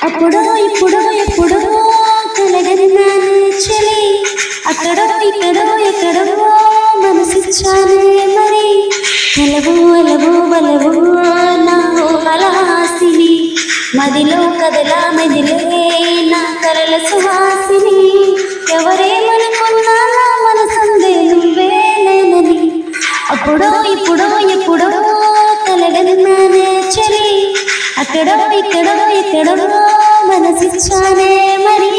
అప్పుడో ఇప్పుడో ఎప్పుడో కలగన్నాను చలి అక్కడో ఇక్కడో ఎక్కడో మనసిచ్చానే మరి కలవు అలవు బలవు నా కళాసిని మదిలో కదలా మెదిలే నా కరల సువాసిని ఎవరేమనుకున్నా నా మనసందే నువ్వేనేనని అప్పుడో ఇప్పుడో ఎప్పుడో కలగన్నానే చలి అక్కడో ఇక్కడో ఎక్కడో మనసిచ్చానే మరి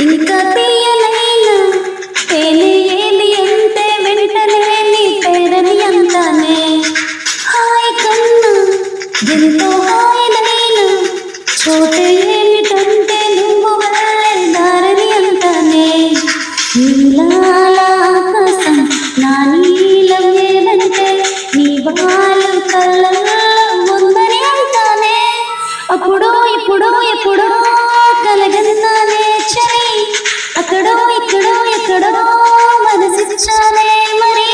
ఇంకా తీయనైనా తేనె ఏది అంటే వెంటనే నీ పేరని అంతానే హాయ్ కన్నా ఎంతో హాయినైనా చోటే ఏమిటంటే నువ్వు వెళ్ళే దారని అంతానే నీలాల ఆకాశం నా నీలం ఏదంటే నీ బాలు కళ్ళల్లో ఉందని అంతానే అప్పుడో ఇప్పుడో ఎప్పుడో కలగన్నానే చలి అక్కడో ఇక్కడో ఎక్కడో మనసిచ్చానే మరి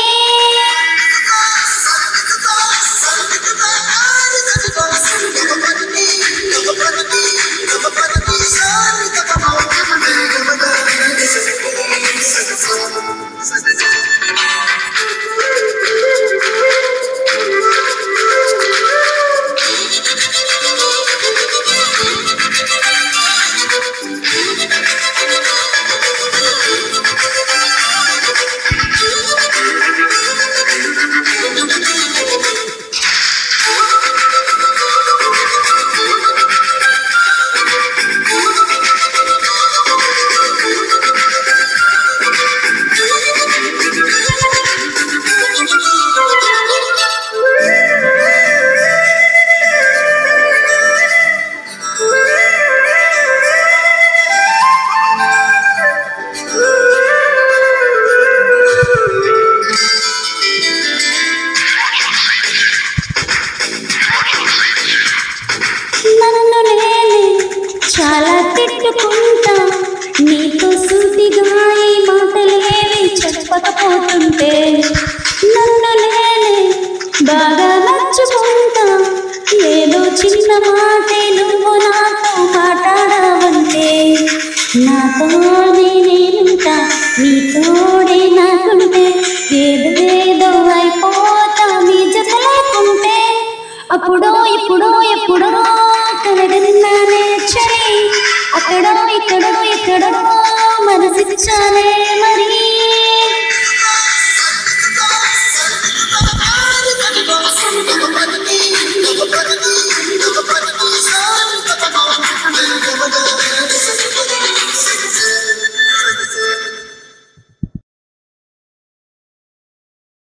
చాలా తిట్టుకుంటా నీతో సూటిగా ఈ మాటలేవి చెప్పకపోతుంటే నన్ను నేనే బాగా నచ్చుకుంటా ఏదో చిన్న మాటే నువ్వు నాతో మాట్లాడావంటే నాతోనే నేనుంటా నీతోడే నాకుంటే ఏదేదో అయిపోతా నీ జత లేకుంటే అప్పుడో ఇప్పుడో ఎప్పుడో కలగన్నానే చలి అక్కడో ఇక్కడో ఎక్కడో మనసిచ్చానే